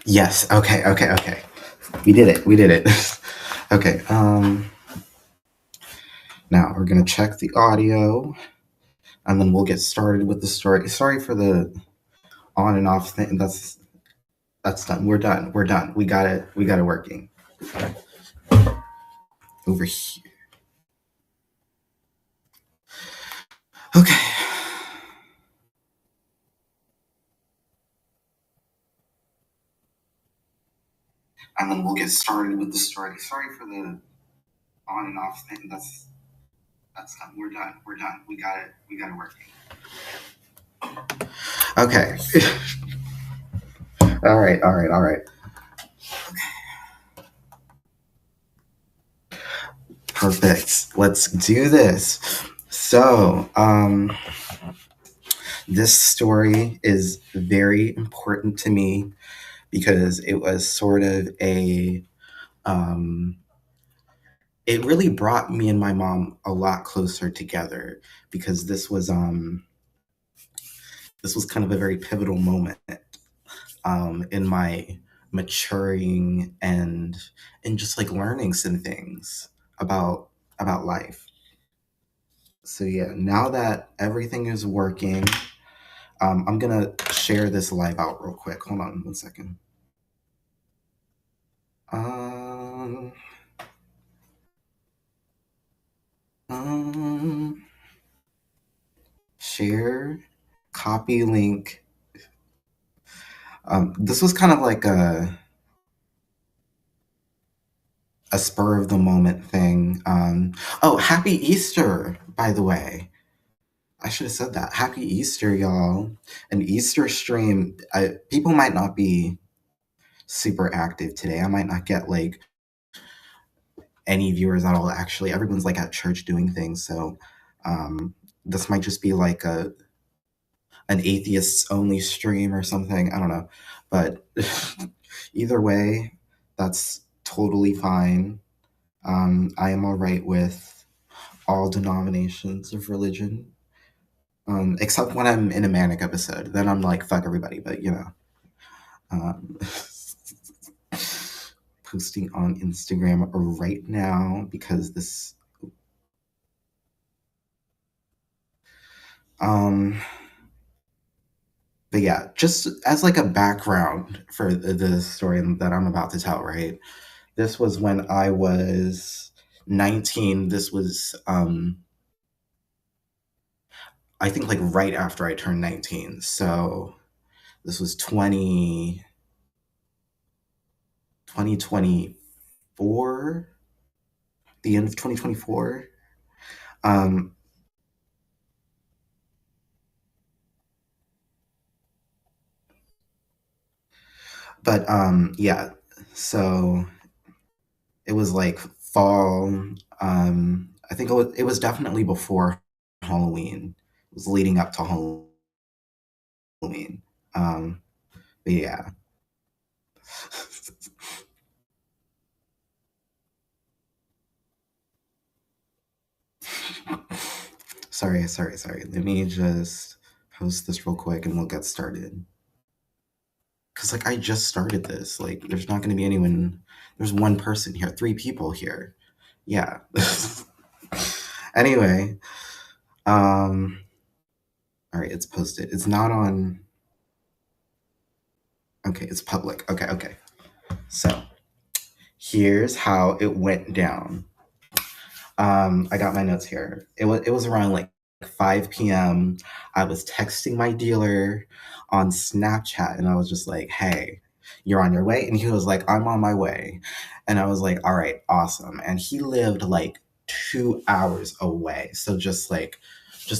Yes. Okay. Okay. Okay. We did it. We did it. Okay. Now we're gonna check the audio, and then we'll get started with the story. Sorry for the on and off thing. That's done. We're done. We're done. We got it. We got it working over here. Okay. And then we'll get started with the story. Sorry for the on and off thing. That's done. We're done. We're done. We got it. We got it working. Okay. All right. All right. All right. Perfect. Let's do this. So, this story is very important to me because it was sort of um, it really brought me and my mom a lot closer together because this was kind of a very pivotal moment in my maturing and just like learning some things about life. So yeah, now that everything is working, I'm gonna share this live out real quick. Hold on one second. Um, um, share, copy link. This was kind of like a spur of the moment thing. Oh, happy Easter, by the way. I should have said that. Happy Easter, y'all. An Easter stream. People might not be super active today. I might not get like any viewers at all. Actually, everyone's like at church doing things. So this might just be like an atheists only stream or something. I don't know. But either way, that's totally fine. I am all right with all denominations of religion. Except when I'm in a manic episode, then I'm like, fuck everybody. But um, posting on Instagram right now because this, um, but yeah, just as like a background for the story that I'm about to tell, right? This was when I was 19. This was, I think, like right after I turned 19. So this was 2024, the end of 2024. Um, but yeah, so it was like fall. I think it was definitely before Halloween. It was leading up to Halloween. Um, but yeah. Sorry. Let me just post this real quick and we'll get started. Cause like I just started this. Like there's not gonna be anyone. There's one person here, three people here. Yeah. Anyway, um, all right, it's posted. It's not on. Okay, it's public. Okay. So here's how it went down. I got my notes here. It was around like 5 p.m. I was texting my dealer on Snapchat and I was just like, "Hey, you're on your way?" And he was like, "I'm on my way." And I was like, "All right, awesome." And he lived like 2 hours away. So just the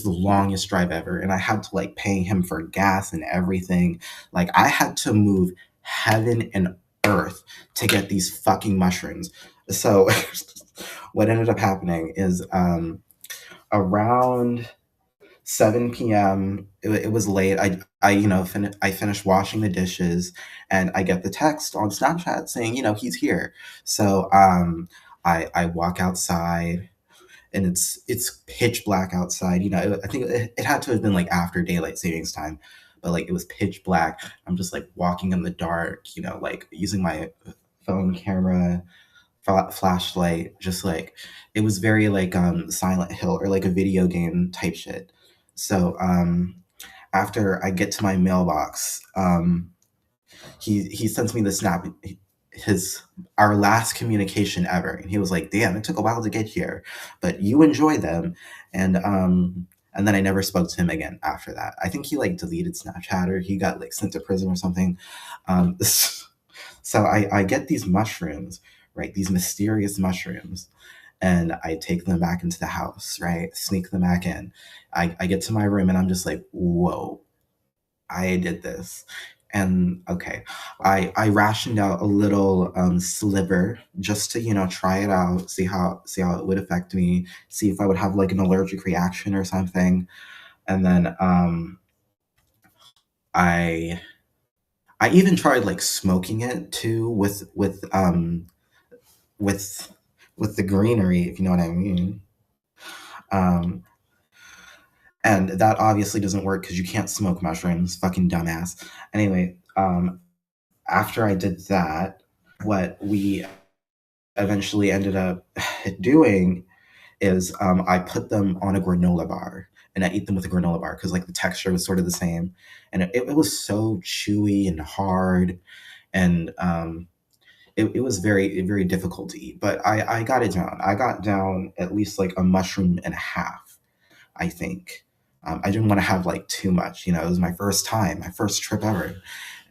longest drive ever. And I had to like pay him for gas and everything. Like I had to move heaven and earth to get these fucking mushrooms. So what ended up happening is around 7 p.m. It was late. I finished washing the dishes, and I get the text on Snapchat saying he's here. So I walk outside, and it's pitch black outside. I think it had to have been like after daylight savings time, but like it was pitch black. I'm just like walking in the dark, like using my phone camera, flashlight, just like it was very like Silent Hill or like a video game type shit. So after I get to my mailbox, he sends me the snap, his our last communication ever, and he was like, "Damn, it took a while to get here, but you enjoy them." And then I never spoke to him again after that. I think he like deleted Snapchat or he got like sent to prison or something. So I get these mushrooms, right? These mysterious mushrooms, and I take them back into the house, right? Sneak them back in. I get to my room and I'm just like, whoa, I did this. And okay, I rationed out a little sliver just to try it out, see how it would affect me, see if I would have like an allergic reaction or something. And then I I even tried like smoking it too with with the greenery, if you know what I mean. Um, and that obviously doesn't work because you can't smoke mushrooms, fucking dumbass. Anyway, after I did that, what we eventually ended up doing is I put them on a granola bar and I ate them with a granola bar because like the texture was sort of the same, and it was so chewy and hard, and it was very very difficult to eat. But I got it down. I got down at least like a mushroom and a half, I think. I didn't want to have like too much. It was my first time, my first trip ever,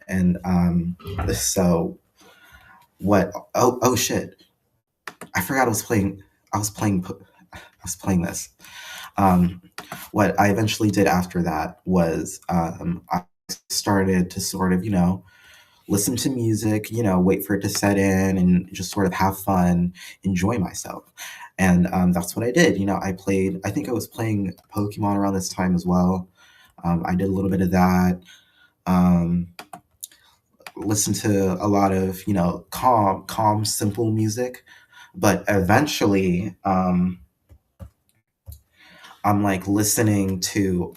and so what? Oh shit! I forgot I was playing. I was playing this. Um, what I eventually did after that was I started to sort of listen to music, wait for it to set in, and just sort of have fun, enjoy myself. And that's what I did. I played. I think I was playing Pokemon around this time as well. I did a little bit of that. Um, Listened to a lot of calm, simple music. But eventually, I'm like listening to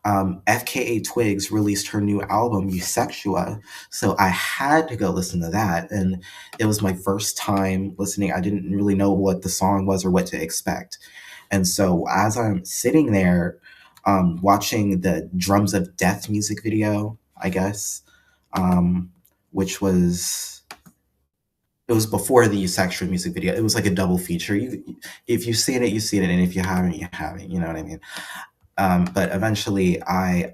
FKA Twigs released her new album Eusexua, so I had to go listen to that, and it was my first time listening. I didn't really know what the song was or what to expect, and so as I'm sitting there, watching the Drums of Death music video, I guess, which was it was before the Eusexia music video. It was like a double feature. If you've seen it, you've seen it, and if you haven't, you haven't. You know what I mean? But eventually, I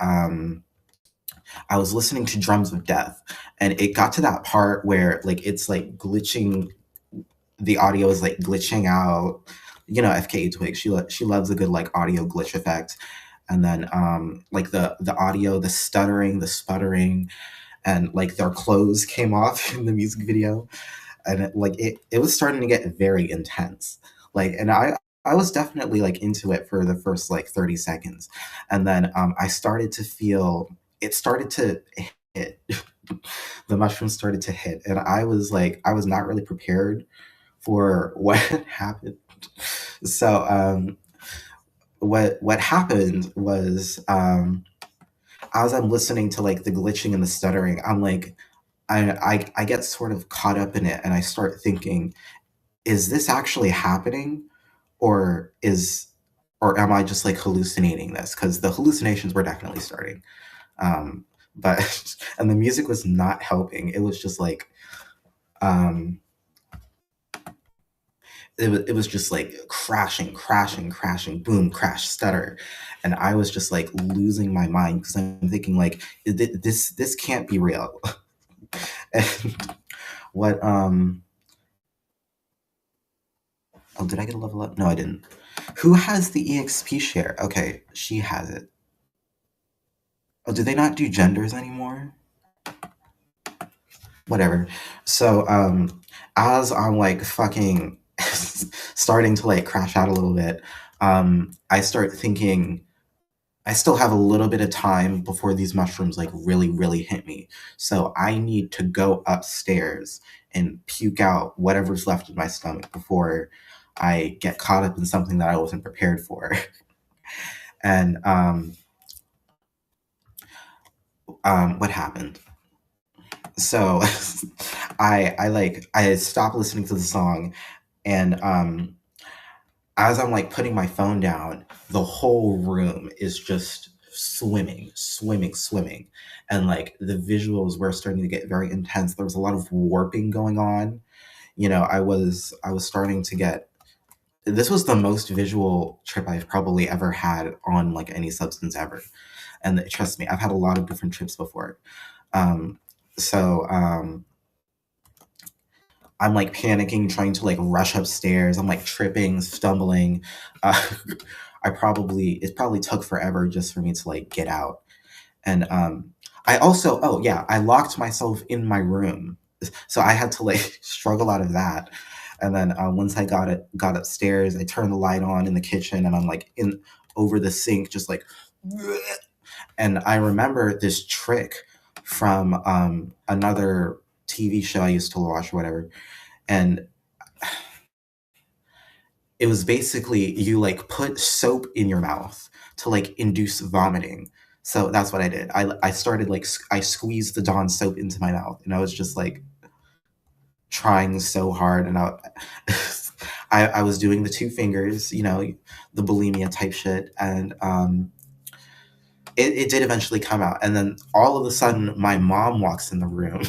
was listening to Drums of Death, and it got to that part where like it's like glitching. The audio is like glitching out. FKA Twigs. She loves a good like audio glitch effect, and then like the audio, the stuttering, the sputtering, and like their clothes came off in the music video, and it was starting to get very intense. Like, and I was definitely like into it for the first like 30 seconds, and then I started to feel it started to hit. The mushrooms started to hit, and I was not really prepared for what happened. So what happened was as I'm listening to like the glitching and the stuttering, I'm like I get sort of caught up in it, and I start thinking, is this actually happening, or is or am I just like hallucinating this? Because the hallucinations were definitely starting. But and the music was not helping. It was just like um it was just like crashing, crashing, crashing, boom, crash, stutter, and I was just like losing my mind because I'm thinking like this can't be real. And what oh, did I get a level up? No, I didn't. Who has the EXP share? Okay, she has it. Oh, do they not do genders anymore? Whatever. So, as I'm like fucking starting to like crash out a little bit, I start thinking I still have a little bit of time before these mushrooms like really, really hit me. So I need to go upstairs and puke out whatever's left in my stomach before I get caught up in something that I wasn't prepared for. And what happened? So I stopped listening to the song, and as I'm like putting my phone down, the whole room is just swimming, swimming, swimming. And like the visuals were starting to get very intense. There was a lot of warping going on. I was starting to get, this was the most visual trip I've probably ever had on like any substance ever. And trust me, I've had a lot of different trips before. Um, so I'm like panicking, trying to like rush upstairs. I'm like tripping, stumbling. Uh, it probably took forever just for me to like get out. And I also, oh yeah, I locked myself in my room. So I had to like struggle out of that. And then once I got upstairs, I turned the light on in the kitchen, and I'm like in over the sink, just like, and I remember this trick from another TV show I used to watch or whatever. And it was basically you like put soap in your mouth to like induce vomiting. So that's what I did. I started like I squeezed the Dawn soap into my mouth, and I was just like trying so hard, and I was doing the two fingers, the bulimia type shit, and it did eventually come out, and then all of a sudden my mom walks in the room.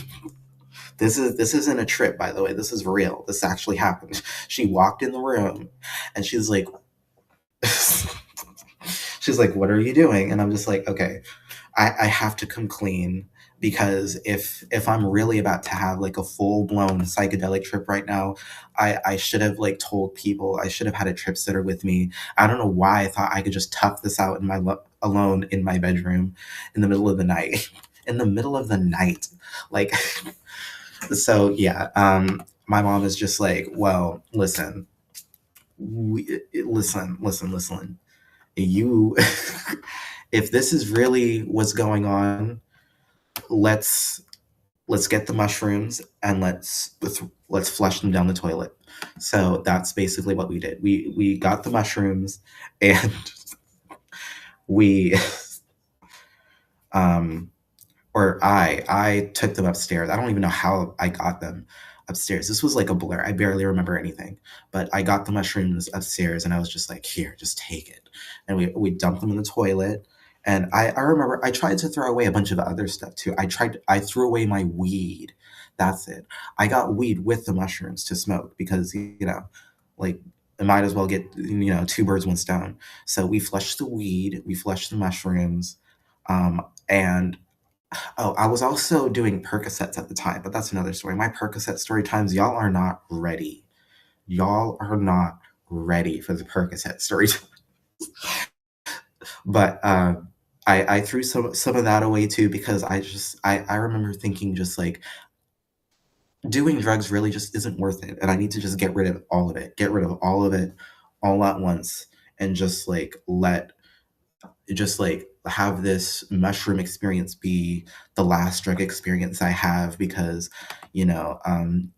This isn't a trip, by the way. This is real. This actually happened. She walked in the room, and she's like, she's like, "What are you doing?" And I'm just like, "Okay, I have to come clean, because if I'm really about to have like a full blown psychedelic trip right now, I should have like told people. I should have had a trip sitter with me. I don't know why I thought I could just tough this out in alone in my bedroom in the middle of the night, in the middle of the night, like." So yeah, my mom is just like, well, listen, listen. You, if this is really what's going on, let's get the mushrooms, and let's flush them down the toilet. So that's basically what we did. We got the mushrooms, and we um or I took them upstairs. I don't even know how I got them upstairs. This was like a blur. I barely remember anything. But I got the mushrooms upstairs, and I was just like, here, just take it. And we dumped them in the toilet. And I remember I tried to throw away a bunch of other stuff too. I threw away my weed. That's it. I got weed with the mushrooms to smoke, because like I might as well get two birds, one stone. So we flushed the weed, we flushed the mushrooms, and oh, I was also doing Percocets at the time, but that's another story. My Percocet story times, y'all are not ready. Y'all are not ready for the Percocet story. But I threw some of that away too, because I remember thinking just like doing drugs really just isn't worth it, and I need to just get rid of all of it, get rid of all of it, all at once, and just like have this mushroom experience be the last drug experience I have, because you know um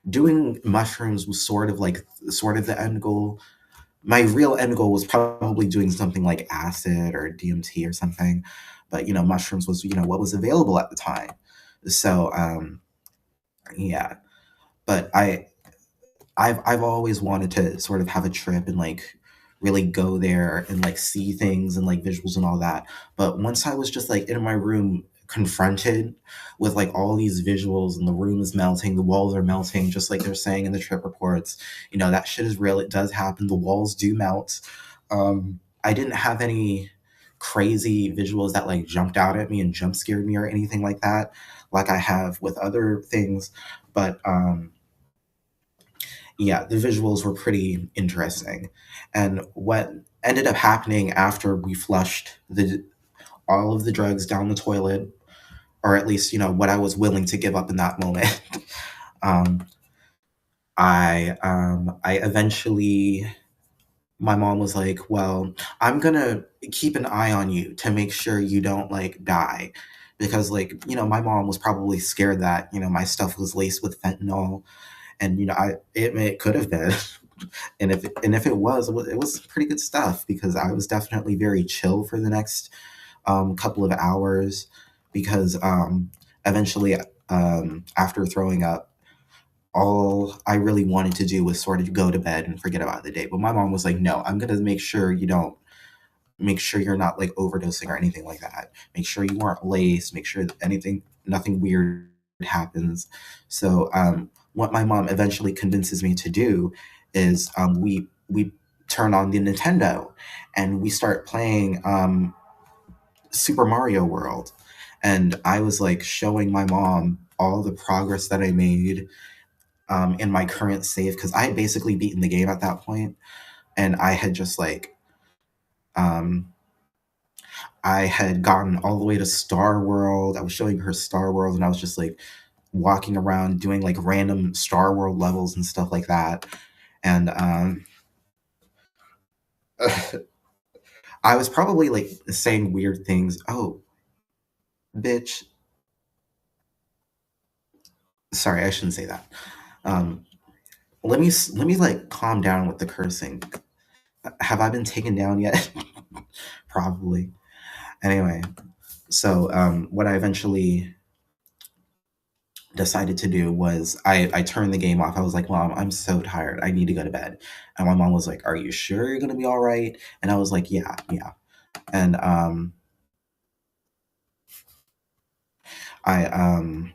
doing mushrooms was sort of the end goal. My real end goal was probably doing something like acid or DMT or something, but mushrooms was what was available at the time. So yeah, but I've always wanted to sort of have a trip and like really go there and like see things and like visuals and all that. But once I was just like in my room confronted with like all these visuals, and the room is melting, the walls are melting, just like they're saying in the trip reports. That shit is real. It does happen. The walls do melt. I didn't have any crazy visuals that like jumped out at me and jump scared me or anything like that, like I have with other things. But yeah, the visuals were pretty interesting. And what ended up happening after we flushed the all of the drugs down the toilet, or at least what I was willing to give up in that moment, um, I eventually, my mom was like, "Well, I'm gonna keep an eye on you to make sure you don't like die." Because like my mom was probably scared that my stuff was laced with fentanyl, and it could have been. And if it was pretty good stuff, because I was definitely very chill for the next couple of hours, because eventually, after throwing up, all I really wanted to do was sort of go to bed and forget about the day. But my mom was like, "No, I'm gonna make sure you're not like overdosing or anything like that. Make sure you weren't laced. Make sure that nothing weird happens." So what my mom eventually convinces me to do is we turn on the Nintendo and we start playing Super Mario World. And I was like showing my mom all the progress that I made in my current save because I had basically beaten the game at that point, and um, I had gotten all the way to Star World. I was showing her Star World, and I was just like walking around doing like random Star World levels and stuff like that. And I was probably like saying weird things. Oh, bitch. Sorry, I shouldn't say that. Um, let me like calm down with the cursing. Have I been taken down yet? Probably. Anyway, so what I eventually decided to do was I turned the game off. I was like, "Mom, I'm so tired. I need to go to bed." And my mom was like, "Are you sure you're gonna be all right?" And I was like, "Yeah, yeah." And I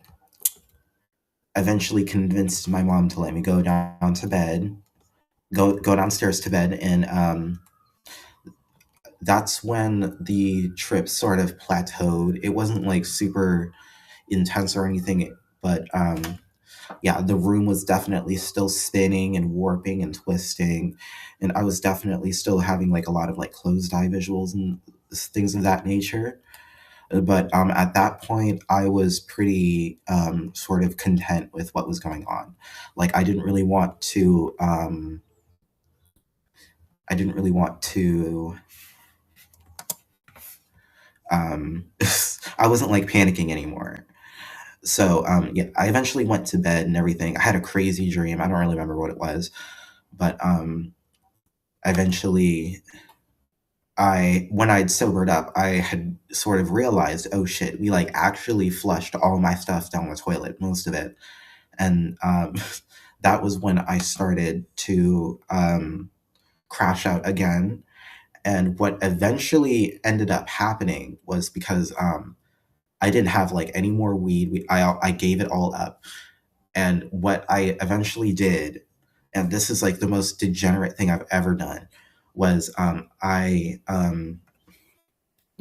eventually convinced my mom to let me go down to bed, go downstairs to bed, and that's when the trip sort of plateaued. It wasn't like super intense or anything, but yeah, the room was definitely still spinning and warping and twisting, and I was definitely still having like a lot of like closed eye visuals and things of that nature. But at that point, I was pretty sort of content with what was going on. Like I didn't really want to. I wasn't like panicking anymore. So yeah, I eventually went to bed and everything. I had a crazy dream. I don't really remember what it was, but eventually I when I'd sobered up, I had sort of realized, oh shit, we like actually flushed all my stuff down the toilet, most of it. And that was when I started to crash out again. And what eventually ended up happening was because I didn't have like any more weed. I gave it all up. And what I eventually did, and this is like the most degenerate thing I've ever done, was you're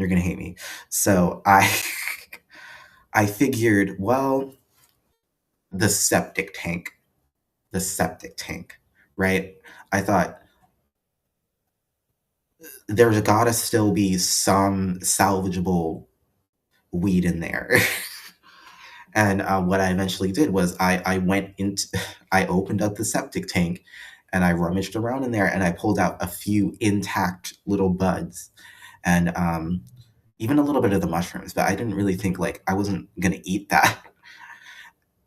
gonna hate me. So I I figured, well, the septic tank, the septic tank, right? I thought there's gotta still be some salvageable weed in there. And what I eventually did was I went into, I opened up the septic tank and I rummaged around in there and I pulled out a few intact little buds and even a little bit of the mushrooms, but I didn't really think like I wasn't gonna eat that.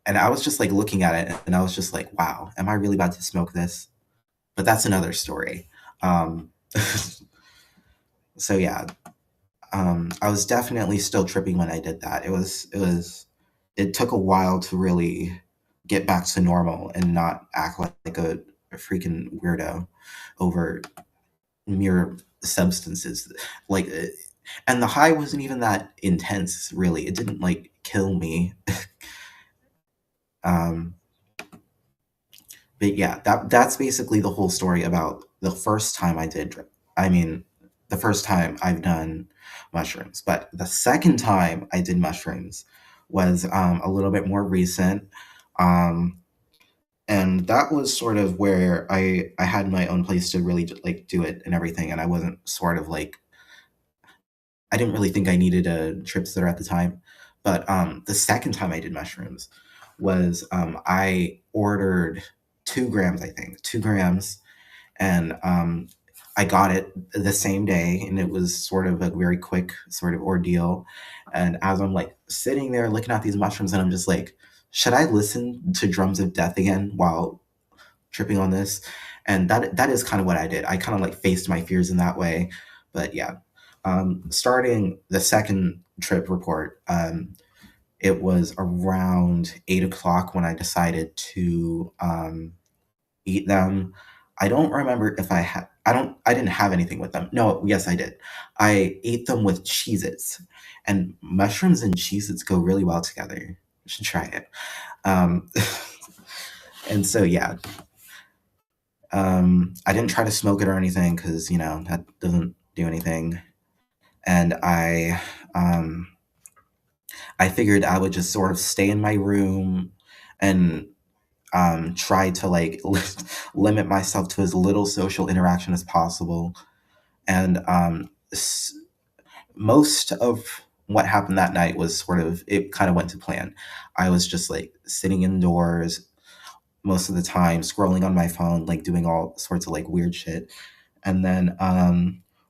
And I was just like looking at it and I was just like, wow, am I really about to smoke this? But that's another story. Um, so yeah, I was definitely still tripping when I did that. It took a while to really get back to normal and not act like a freaking weirdo over mere substances. Like, and the high wasn't even that intense, really. It didn't like kill me. Um, but yeah, that's basically the whole story about the first time I did. I mean, the first time I've done mushrooms, but the second time I did mushrooms was a little bit more recent, um, and that was sort of where I had my own place to really like do it and everything, and I wasn't sort of like I didn't really think I needed a trip sitter at the time. But the second time I did mushrooms was I ordered 2 grams, I think, 2 grams, and I got it the same day, and it was sort of a very quick sort of ordeal. And as I'm like sitting there looking at these mushrooms, and I'm just like, should I listen to Drums of Death again while tripping on this? And that is kind of what I did. I kind of like faced my fears in that way. But yeah, starting the second trip report. It was around 8 o'clock when I decided to eat them. I don't remember if I had. I didn't have anything with them. No, yes, I did. I ate them with Cheez-Its, and mushrooms and Cheez-Its go really well together. You should try it. Um, and so yeah, I didn't try to smoke it or anything because that doesn't do anything. And um, I figured I would just sort of stay in my room and try to like limit myself to as little social interaction as possible. And most of what happened that night was sort of, it kind of went to plan. I was just like sitting indoors most of the time, scrolling on my phone, like doing all sorts of like weird shit. And then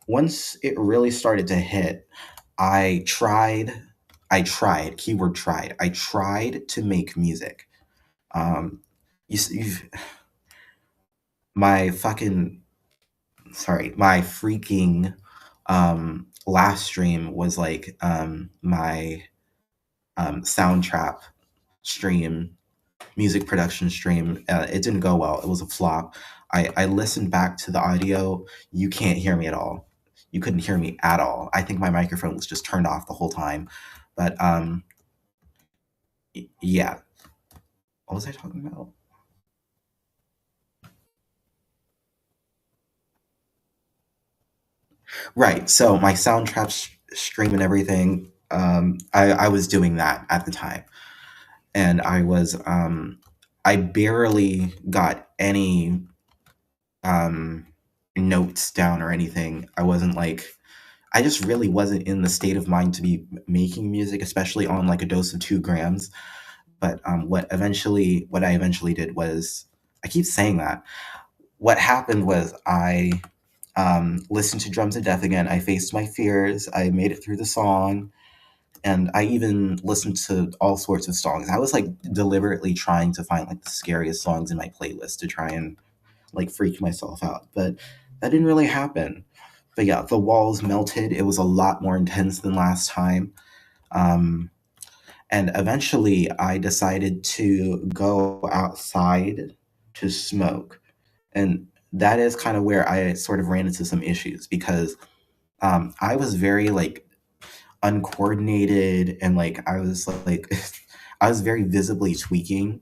once it really started to hit, I tried, keyword tried, I tried to make music. Um, you've, my fucking, sorry, my freaking last stream was like my soundtrap stream, music production stream. It didn't go well. It was a flop. I listened back to the audio. You can't hear me at all. You couldn't hear me at all. I think my microphone was just turned off the whole time. But yeah. What was I talking about? Right. So my soundtrap stream and everything. I was doing that at the time, and I barely got any um, notes down or anything. I wasn't like, I just really wasn't in the state of mind to be making music, especially on like a dose of 2 grams. But what I eventually did was, I keep saying that. What happened was I listened to Drums of Death again. I faced my fears. I made it through the song, and I even listened to all sorts of songs. I was like deliberately trying to find like the scariest songs in my playlist to try and like freak myself out, but that didn't really happen. But yeah, the walls melted. It was a lot more intense than last time. Um, and eventually, I decided to go outside to smoke. And that is kind of where I sort of ran into some issues because I was very like uncoordinated, and like I was like I was very visibly tweaking,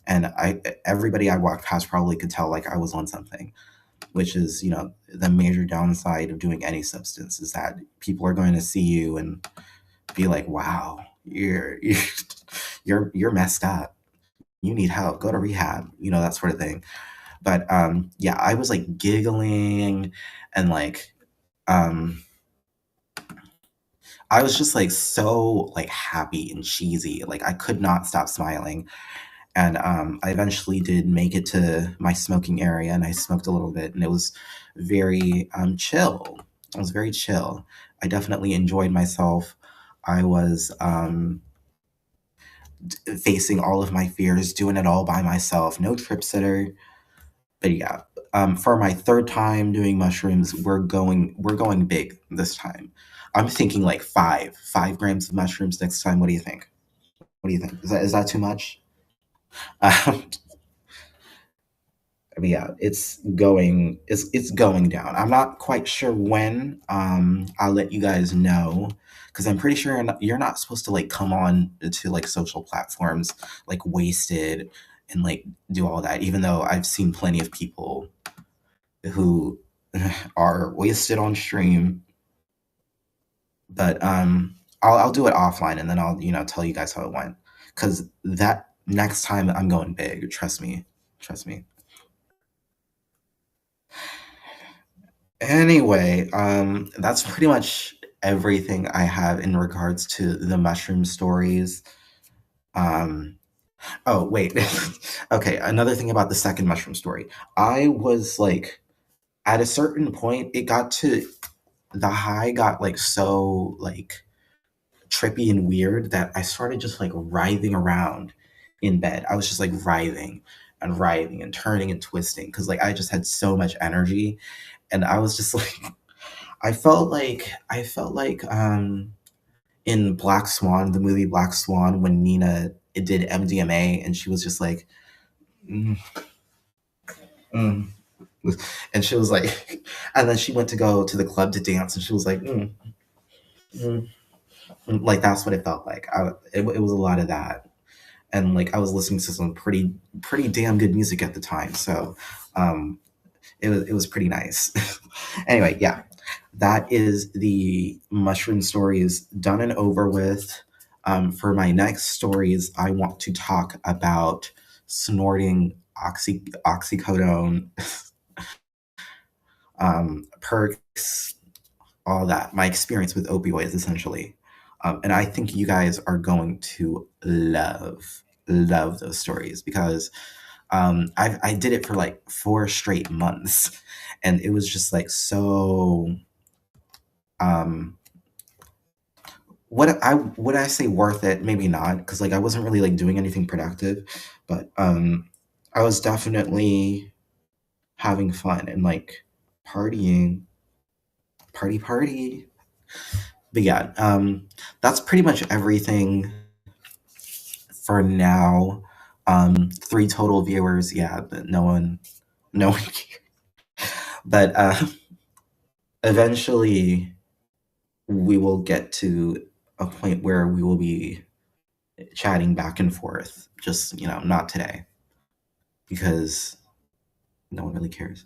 and I everybody I walked past probably could tell like I was on something, which is the major downside of doing any substance is that people are going to see you and be like, wow, you're messed up, you need help, go to rehab, that sort of thing. But yeah, I was like giggling, and like um I was just like so like happy and cheesy, like I could not stop smiling. And I eventually did make it to my smoking area, and I smoked a little bit, and it was very chill. It was very chill. I definitely enjoyed myself. I was facing all of my fears, doing it all by myself, no trip sitter. But yeah, for my third time doing mushrooms, we're going big this time. I'm thinking like 5 grams of mushrooms next time. What do you think? What do you think? Is that too much? Um, but yeah, it's going down. I'm not quite sure when. I'll let you guys know because I'm pretty sure you're not supposed to like come on to like social platforms like wasted and like do all that. Even though I've seen plenty of people who are wasted on stream, but I'll do it offline, and then I'll tell you guys how it went because that next time I'm going big. Trust me, trust me. Anyway, that's pretty much everything I have in regards to the mushroom stories. Um, oh, wait. Okay, another thing about the second mushroom story. I was like, at a certain point, the high got like so like trippy and weird that I started just like writhing around in bed. I was just like writhing and turning and twisting because like I just had so much energy, and I was just like, I felt like in Black Swan, the movie Black Swan, when Nina did MDMA and she was just like, mm, mm. And she was like, and then she went to go to the club to dance and she was like, mm. Like that's what it felt like. It was a lot of that, and like I was listening to some pretty damn good music at the time, so um, it was pretty nice. Anyway, yeah, that is the mushroom stories done and over with. For my next stories, I want to talk about snorting oxycodone, perks, all that. My experience with opioids, essentially, and I think you guys are going to love those stories because I did it for like 4 straight months, and it was just like so. Um, would I say worth it? Maybe not, because like I wasn't really like doing anything productive, but I was definitely having fun and like partying, party. But yeah, that's pretty much everything for now. 3 total viewers. Yeah, but no one. But eventually, we will get to a point where we will be chatting back and forth. Just not today because no one really cares.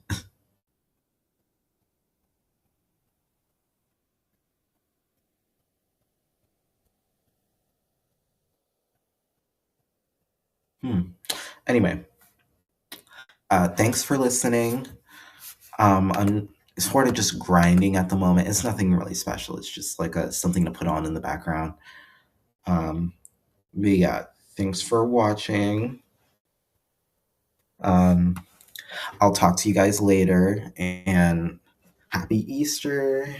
Hmm. Anyway, thanks for listening. I'm sort of just grinding at the moment. It's nothing really special. It's just like something to put on in the background. Um, but yeah, thanks for watching. Um, I'll talk to you guys later and happy Easter.